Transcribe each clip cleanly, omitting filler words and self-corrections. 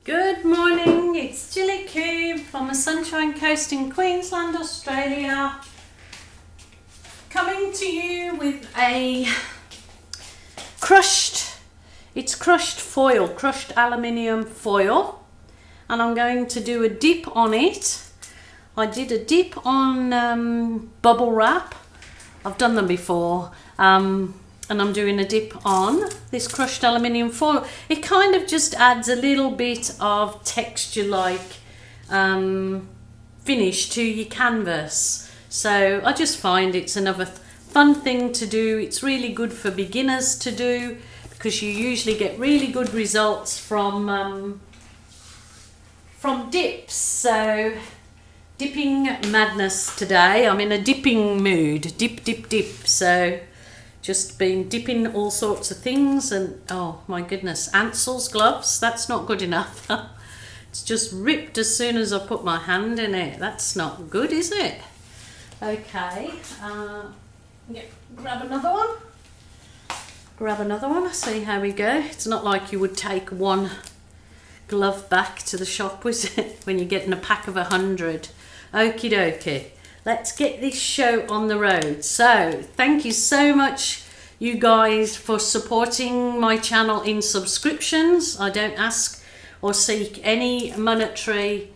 Good morning, it's Gillykube from the Sunshine Coast in Queensland, Australia, coming to you with a crushed foil, crushed aluminium foil, and I'm going to do a dip on it. I did a dip on bubble wrap. I've done them before, and I'm doing a dip on this crushed aluminium foil. It kind of just adds a little bit of texture like finish to your canvas. So I just find it's another fun thing to do. It's really good for beginners to do because you usually get really good results from dips. So dipping madness today. I'm in a dipping mood. Dip. So just been dipping all sorts of things, and oh my goodness, Ansel's gloves, that's not good enough. It's just ripped as soon as I put my hand in it. That's not good, is it? Okay, grab another one, see how we go. It's not like you would take one glove back to the shop, was it, when you're getting a pack of 100. Okie dokie. Let's get this show on the road. So thank you so much, you guys, for supporting my channel in subscriptions. I don't ask or seek any monetary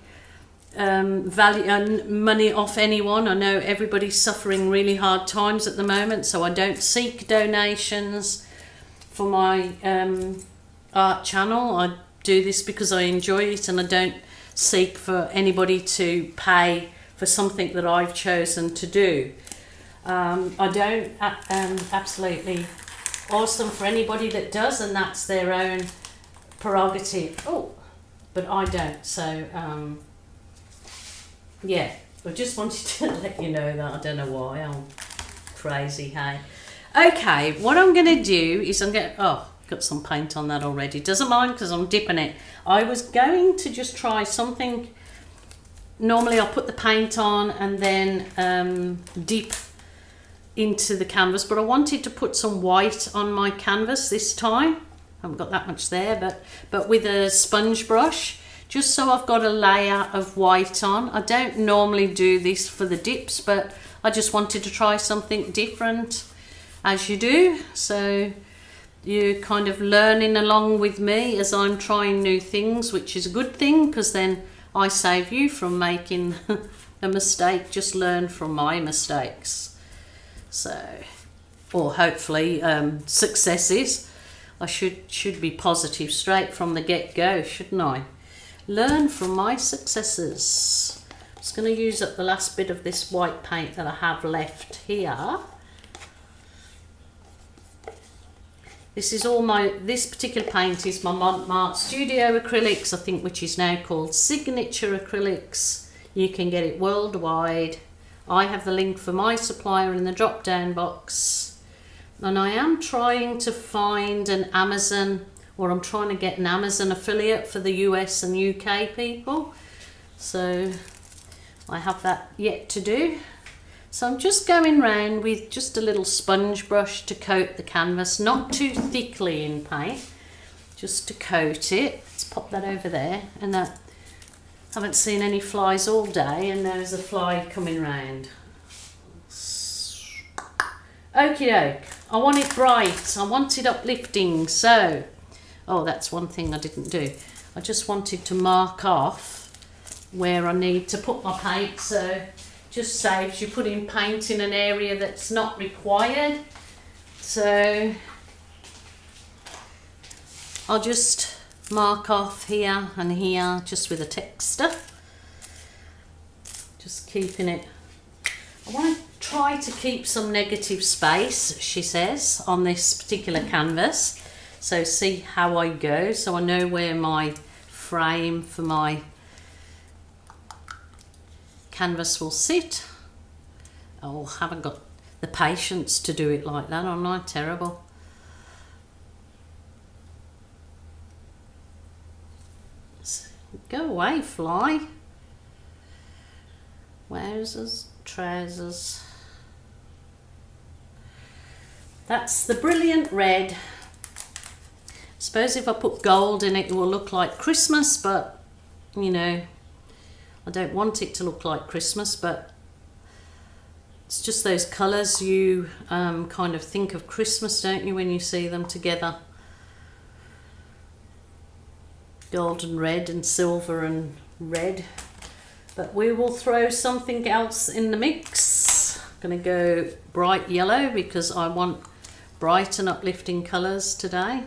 value and money off anyone. I know everybody's suffering really hard times at the moment, so I don't seek donations for my art channel. I do this because I enjoy it, and I don't seek for anybody to pay for something that I've chosen to do. I don't absolutely awesome for anybody that does, and that's their own prerogative. Oh, but I don't. So yeah, I just wanted to let you know that. I don't know why I'm crazy. Hey, okay, what I'm gonna do is got some paint on that already. Doesn't mind because I'm dipping it. I was going to just try something. Normally I'll put the paint on and then dip into the canvas, but I wanted to put some white on my canvas this time. I haven't got that much there, but with a sponge brush, just so I've got a layer of white on. I don't normally do this for the dips, but I just wanted to try something different, as you do. So you're kind of learning along with me as I'm trying new things, which is a good thing, because then I save you from making a mistake. Just learn from my mistakes. So, or hopefully successes. I should be positive straight from the get-go, shouldn't I? Learn from my successes. I'm just going to use up the last bit of this white paint that I have left here. This particular paint is my Mont Studio Acrylics, I think, which is now called Signature Acrylics. You can get it worldwide. I have the link for my supplier in the drop down box. And I am trying to find an Amazon, or I'm trying to get an Amazon affiliate for the US and UK people. So I have that yet to do. So I'm just going round with just a little sponge brush to coat the canvas, not too thickly in paint, just to coat it. Let's pop that over there. And I haven't seen any flies all day, and there's a fly coming round. Okie doke. I want it bright. I want it uplifting. So, oh, that's one thing I didn't do. I just wanted to mark off where I need to put my paint. So just saves you putting paint in an area that's not required. So I'll just mark off here and here just with a texture. Just keeping it. I want to try to keep some negative space, she says, on this particular canvas. So see how I go, so I know where my frame for my canvas will sit. Oh, I haven't got the patience to do it like that. I'm not terrible. Go away, fly. Wowzers, trousers. That's the brilliant red. It's suppose if I put gold in it, it will look like Christmas, but you know, I don't want it to look like Christmas, but it's just those colours you kind of think of Christmas, don't you, when you see them together? Gold and red and silver and red. But we will throw something else in the mix. I'm going to go bright yellow because I want bright and uplifting colours today.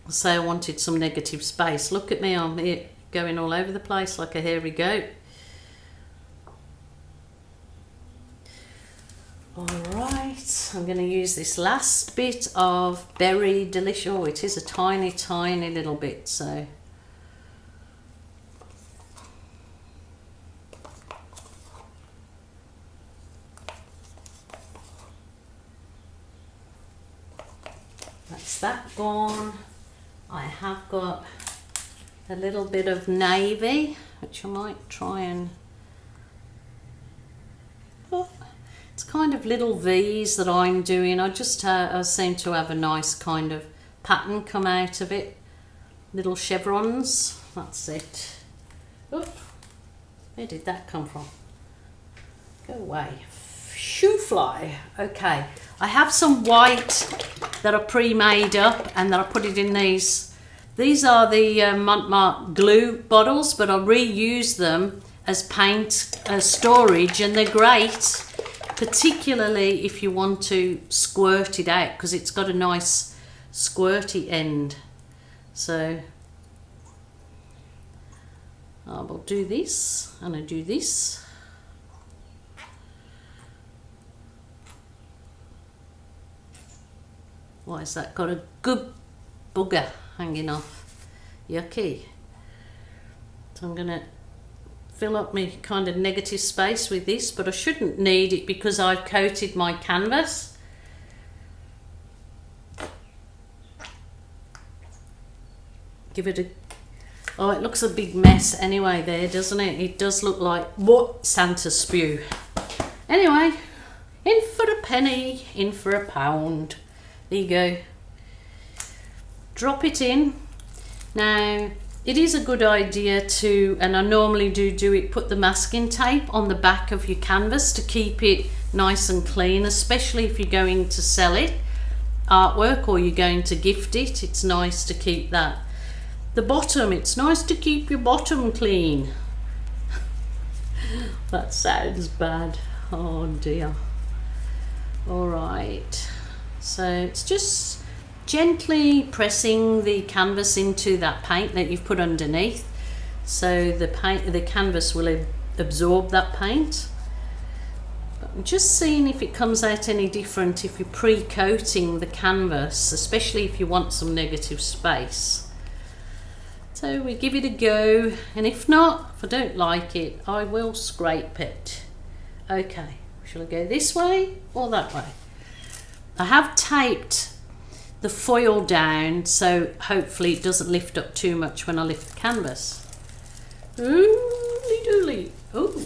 So I wanted some negative space. Look at me, I'm here going all over the place like a hairy goat. Alright, I'm going to use this last bit of berry delicious. Oh, it is a tiny, tiny little bit, so. That's that gone. I have got a little bit of navy, which I might try and... Oh, it's kind of little V's that I'm doing. I just I seem to have a nice kind of pattern come out of it. Little chevrons, that's it. Oop, where did that come from? Go away. Shoe fly. Okay, I have some white that are pre-made up and that I put it in these. These are the Mont glue bottles, but I reuse them as paint storage, and they're great, particularly if you want to squirt it out, because it's got a nice squirty end. So I will do this and I do this. Why has that got a good bugger hanging off? Yucky. So I'm going to fill up my kind of negative space with this, but I shouldn't need it because I've coated my canvas. Give it a... Oh, it looks a big mess anyway there, doesn't it? It does look like what Santa spew. Anyway, in for a penny, in for a pound. There you go. Drop it in. Now, it is a good idea to, and I normally do it, put the masking tape on the back of your canvas to keep it nice and clean, especially if you're going to sell it, artwork, or you're going to gift it. It's nice to keep that. The bottom, it's nice to keep your bottom clean. That sounds bad. Oh dear. All right. So it's just gently pressing the canvas into that paint that you've put underneath, so the canvas will absorb that paint. But I'm just seeing if it comes out any different if you're pre-coating the canvas, especially if you want some negative space. So we give it a go, and if not, if I don't like it, I will scrape it. Okay, shall I go this way or that way? I have taped the foil down, so hopefully it doesn't lift up too much when I lift the canvas. Ooly dooly. Oh,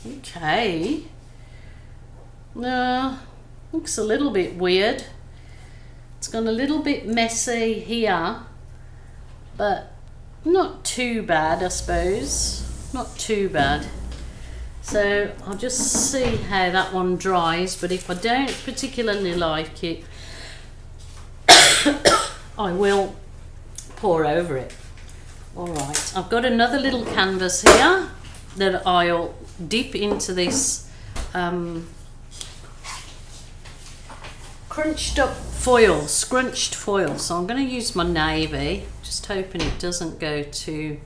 okay. Looks a little bit weird. It's gone a little bit messy here, but not too bad, I suppose. Not too bad. So I'll just see how that one dries, but if I don't particularly like it, I will pour over it. Alright, I've got another little canvas here that I'll dip into this crunched up foil, scrunched foil. So I'm going to use my navy, just hoping it doesn't go too...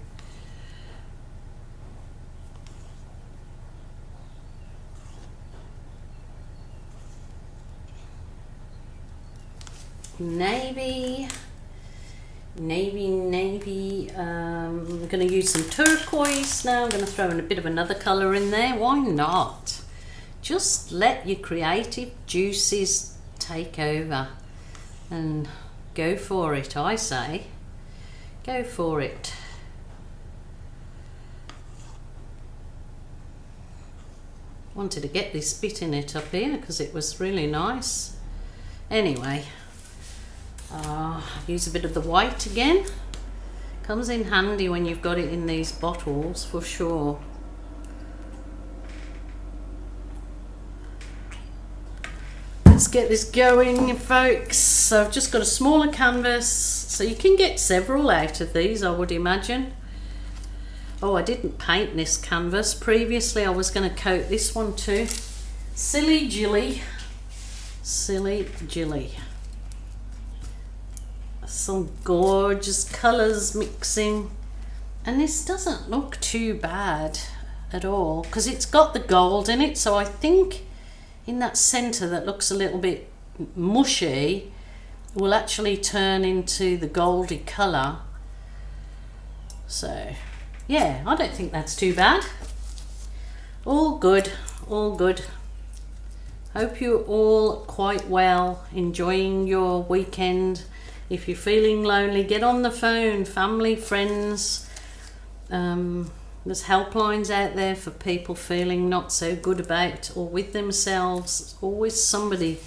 Navy. I'm going to use some turquoise now. I'm going to throw in a bit of another colour in there. Why not? Just let your creative juices take over and go for it, I say. Go for it. Wanted to get this bit in it up here because it was really nice. Anyway, use a bit of the white again. Comes in handy when you've got it in these bottles for sure. Let's get this going, folks. So I've just got a smaller canvas, so you can get several out of these, I would imagine. Oh, I didn't paint this canvas previously. I was going to coat this one too. Silly Jilly. Silly Jilly. Some gorgeous colours mixing. And this doesn't look too bad at all because it's got the gold in it. So I think in that centre that looks a little bit mushy will actually turn into the goldy colour. So yeah, I don't think that's too bad. All good, all good. Hope you're all quite well, enjoying your weekend. If you're feeling lonely, get on the phone, family, friends. There's helplines out there for people feeling not so good about or with themselves. There's always somebody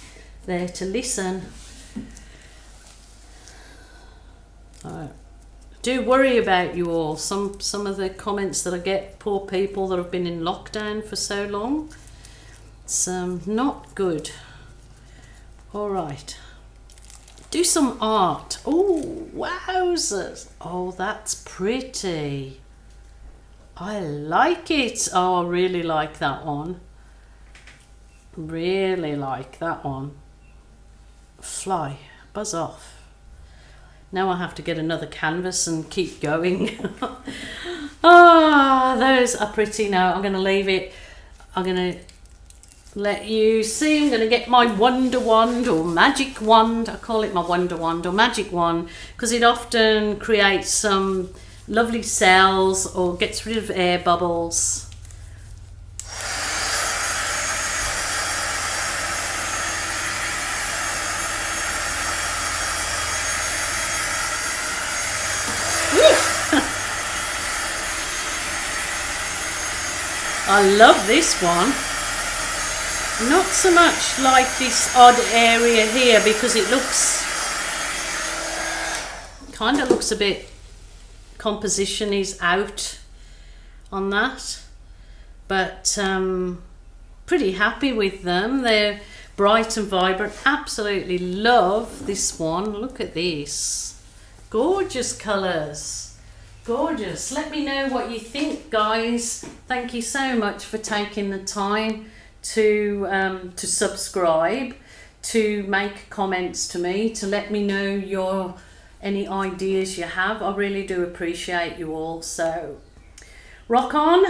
there to listen. Do worry about you all. Some of the comments that I get, poor people that have been in lockdown for so long. It's not good. All right. Do some art. Oh, wowzers. Oh, that's pretty. I like it. Oh, I really like that one. Really like that one. Fly. Buzz off. Now I have to get another canvas and keep going. Ah, those are pretty. Now I'm going to leave it. I'm going to let you see. I'm going to get my wonder wand or magic wand. I call it my wonder wand or magic wand because it often creates some lovely cells or gets rid of air bubbles. I love this one. Not so much like this odd area here because it looks, kind of looks a bit, composition is out on that, but pretty happy with them. They're bright and vibrant. Absolutely love this one. Look at this. Gorgeous colours. Gorgeous. Let me know what you think, guys. Thank you so much for taking the time to subscribe, to make comments to me, to let me know any ideas you have. I really do appreciate you all. So rock on,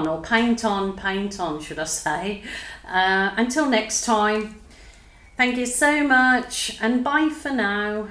or paint on, should I say. Until next time, thank you so much and bye for now.